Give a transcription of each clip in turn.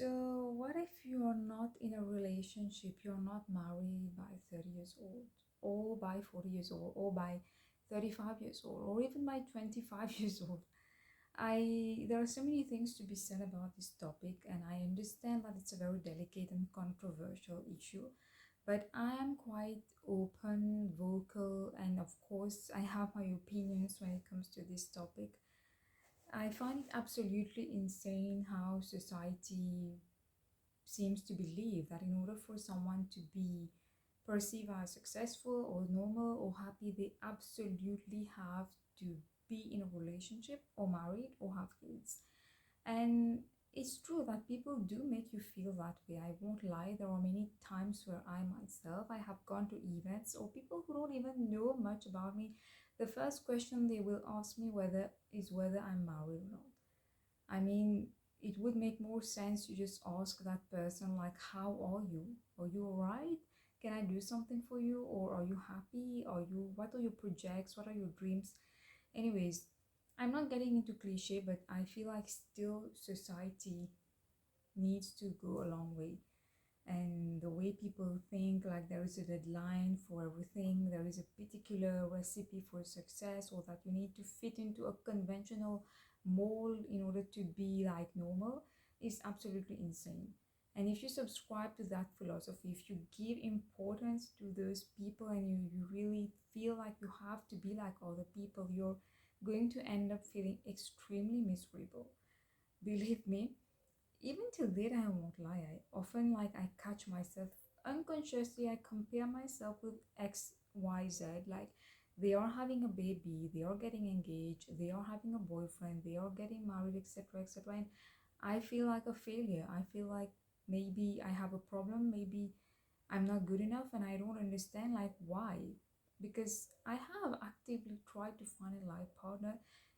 So, what if you're not in a relationship, you're not married by 30 years old, or by 40 years old, or by 35 years old, or even by 25 years old? There are so many things to be said about this topic, and I understand that it's a very delicate and controversial issue, but I am quite open, vocal, and of course, I have my opinions when it comes to this topic. I find it absolutely insane how society seems to believe that in order for someone to be perceived as successful or normal or happy, they absolutely have to be in a relationship or married or have kids. And it's true that people do make you feel that way. I won't lie. There are many times where I myself I have gone to events or people who don't even know much about me. The first question they will ask me whether I'm married or not. I mean, it would make more sense to just ask that person, like, how are you? Are you alright? Can I do something for you? Or are you happy? What are your projects? What are your dreams? Anyways, I'm not getting into cliche, but I feel like still society needs to go a long way. And the way people think, like there is a deadline for everything, there is a particular recipe for success, or that you need to fit into a conventional mold in order to be like normal, is absolutely insane. And if you subscribe to that philosophy, if you give importance to those people and you really feel like you have to be like other people, you're going to end up feeling extremely miserable. Believe me, even till date, I won't lie. I often I catch myself unconsciously. I compare myself with X, Y, Z. Like they are having a baby, they are getting engaged, they are having a boyfriend, they are getting married, etc., etc. And I feel like a failure. I feel like maybe I have a problem. Maybe I'm not good enough, and I don't understand like why. Because I have actively tried to find a life partner,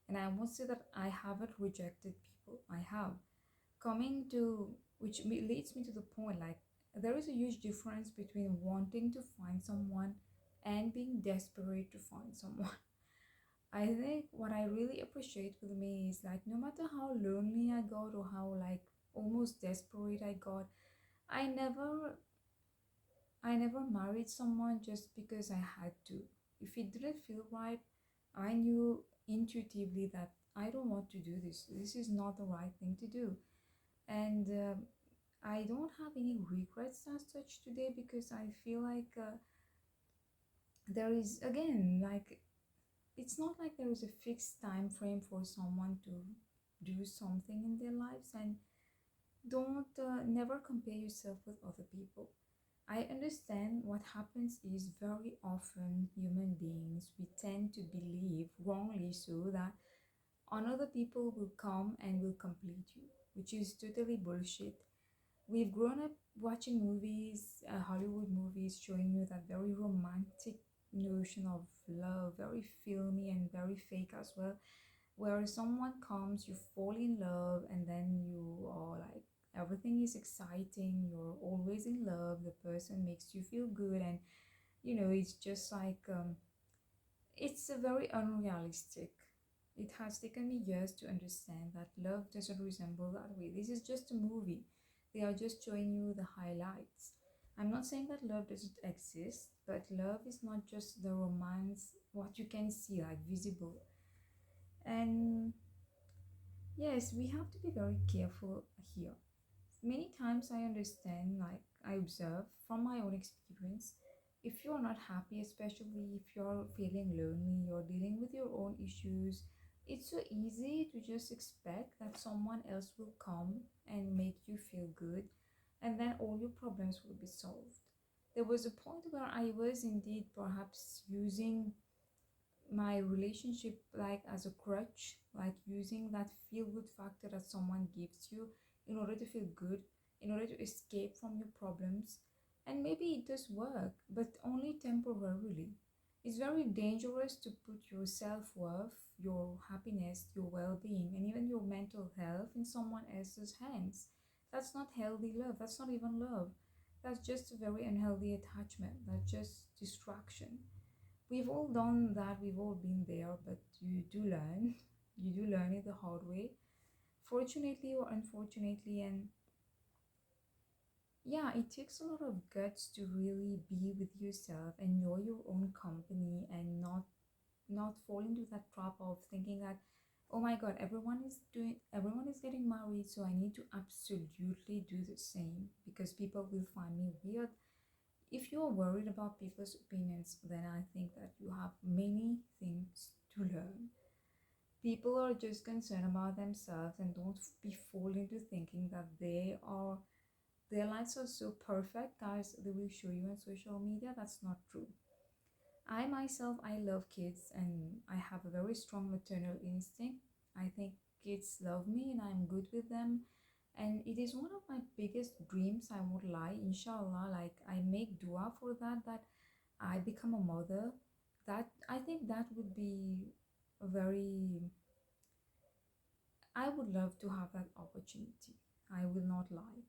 and I won't say that I haven't rejected people. I have coming to which leads me to the point, like there is a huge difference between wanting to find someone and being desperate to find someone. I think what I really appreciate with me is like no matter how lonely I got or how like almost desperate I got, i never I never married someone just because I had to. If it didn't feel right, I knew intuitively that I don't want to do this is not the right thing to do. And I don't have any regrets as such today, because I feel like there is again like it's not like there is a fixed time frame for someone to do something in their lives. And don't never compare yourself with other people. I understand what happens is very often human beings we tend to believe wrongly so that another people will come and will complete you, which is totally bullshit. We've grown up watching movies, Hollywood movies, showing you that very romantic notion of love, very filmy and very fake as well, where someone comes, you fall in love, and then you are like, everything is exciting, you're always in love, the person makes you feel good, and it's just like, it's a very unrealistic. It has taken me years to understand that love doesn't resemble that way. This is just a movie. They are just showing you the highlights. I'm not saying that love doesn't exist, but love is not just the romance, what you can see, like visible. And yes, we have to be very careful here. Many times I understand, like I observe from my own experience, if you're not happy, especially if you're feeling lonely, you're dealing with your own issues, it's so easy to just expect that someone else will come and make you feel good, and then all your problems will be solved. There was a point where I was indeed perhaps using my relationship like as a crutch, like using that feel good factor that someone gives you in order to feel good, in order to escape from your problems. And maybe it does work, but only temporarily. It's very dangerous to put your self-worth, your happiness, your well-being, and even your mental health in someone else's hands. That's not healthy love. That's not even love. That's just a very unhealthy attachment. That's just distraction. We've all done that, we've all been there, but you do learn. You do learn it the hard way, fortunately or unfortunately. And Yeah, it takes a lot of guts to really be with yourself, enjoy your own company, and not fall into that trap of thinking that, oh my god, everyone is getting married, so I need to absolutely do the same because people will find me weird. If you're worried about people's opinions, then I think that you have many things to learn. People are just concerned about themselves and don't be fooled into thinking that their lives are so perfect, guys. They will show you on social media. That's not true. I myself, I love kids and I have a very strong maternal instinct. I think kids love me and I'm good with them. And it is one of my biggest dreams, I won't lie, inshallah. Like, I make dua for that, that I become a mother. That, I think that would be a very, I would love to have that opportunity. I will not lie.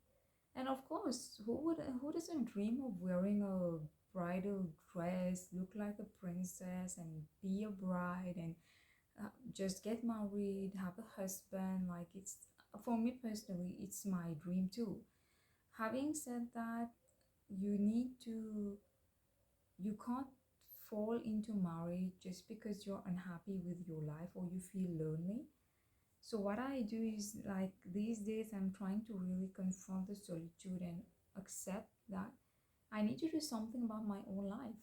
And of course, who doesn't dream of wearing a bridal dress, look like a princess, and be a bride, and just get married, have a husband? Like, it's, for me personally, it's my dream too. Having said that, you need to, you can't fall into marriage just because you're unhappy with your life or you feel lonely. So what I do is, like, these days I'm trying to really confront the solitude and accept that I need to do something about my own life.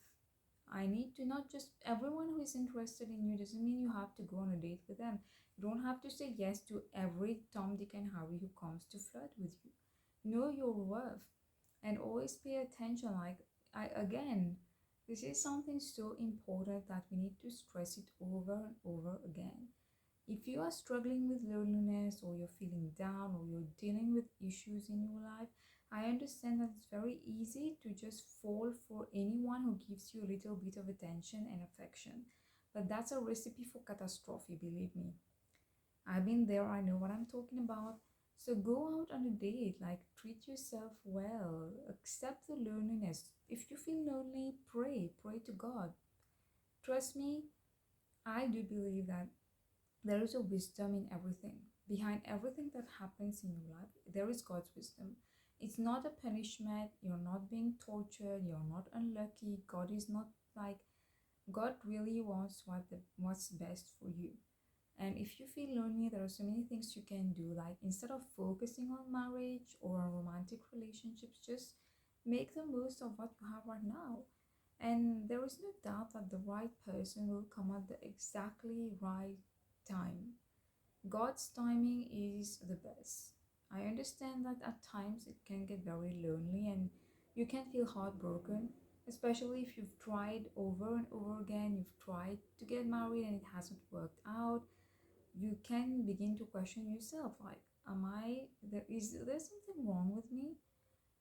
I need to, not just everyone who is interested in you doesn't mean you have to go on a date with them. You don't have to say yes to every Tom, Dick, and Harry who comes to flirt with you. Know your worth and always pay attention. Like, I again, this is something so important that we need to stress it over and over again. If you are struggling with loneliness or you're feeling down or you're dealing with issues in your life, I understand that it's very easy to just fall for anyone who gives you a little bit of attention and affection. But that's a recipe for catastrophe, believe me. I've been there, I know what I'm talking about. So go out on a date, like, treat yourself well, accept the loneliness. If you feel lonely, pray to God. Trust me, I do believe that there is a wisdom in everything. Behind everything that happens in your life, there is God's wisdom. It's not a punishment. You're not being tortured. You're not unlucky. God is not like, God really wants what's best for you. And if you feel lonely, there are so many things you can do. Like, instead of focusing on marriage or on romantic relationships, just make the most of what you have right now. And there is no doubt that the right person will come at the exactly right time. God's timing is the best. I understand that at times it can get very lonely and you can feel heartbroken, especially if you've tried over and over again, you've tried to get married and it hasn't worked out. You can begin to question yourself, like, am I there, is there something wrong with me?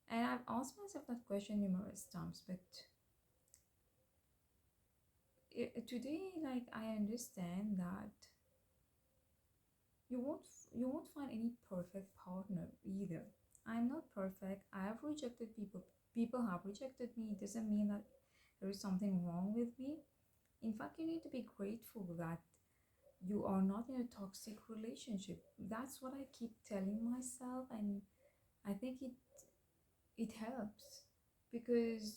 And I've asked myself that question numerous times, but today, like, I understand that you won't you won't find any perfect partner either. I'm not perfect. I have rejected people. People have rejected me. It doesn't mean that there is something wrong with me. In fact, you need to be grateful that you are not in a toxic relationship. That's what I keep telling myself, and I think it helps because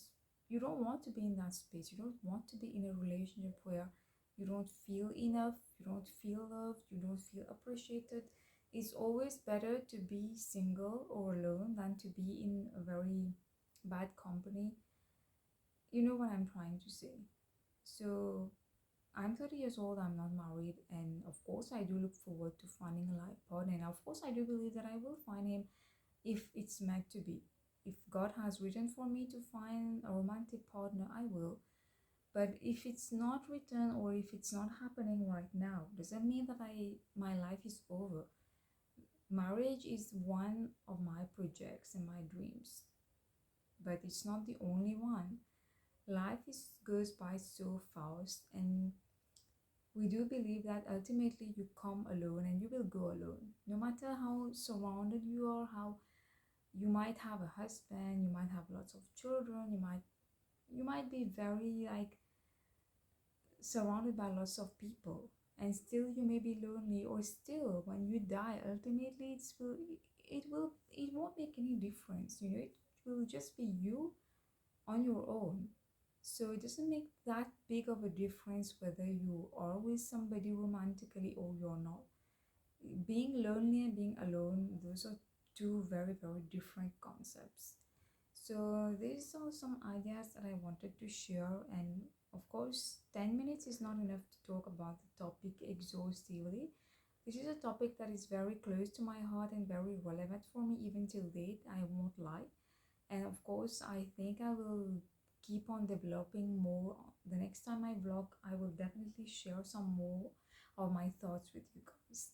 you don't want to be in that space. You don't want to be in a relationship where you don't feel enough, you don't feel loved, you don't feel appreciated. It's always better to be single or alone than to be in a very bad company. You know what I'm trying to say. So I'm 30 years old, I'm not married, and of course, I do look forward to finding a life partner. And of course, I do believe that I will find him if it's meant to be. If God has written for me to find a romantic partner, I will. But if it's not written or if it's not happening right now, doesn't mean that my life is over. Marriage is one of my projects and my dreams, but it's not the only one. Life goes by so fast, and we do believe that ultimately you come alone and you will go alone. No matter how surrounded you are, how you might have a husband, you might have lots of children, you might be very, like, surrounded by lots of people, and still you may be lonely, or still when you die ultimately it won't make any difference. will just be you on your own. So it doesn't make that big of a difference whether you are with somebody romantically or you're not. Being lonely and being alone, those are two very, very different concepts. So these are some ideas that I wanted to share, and of course 10 minutes is not enough to talk about the topic exhaustively. This is a topic that is very close to my heart and very relevant for me even till date, I won't lie. And of course, I think I will keep on developing more. The next time I vlog, I will definitely share some more of my thoughts with you guys.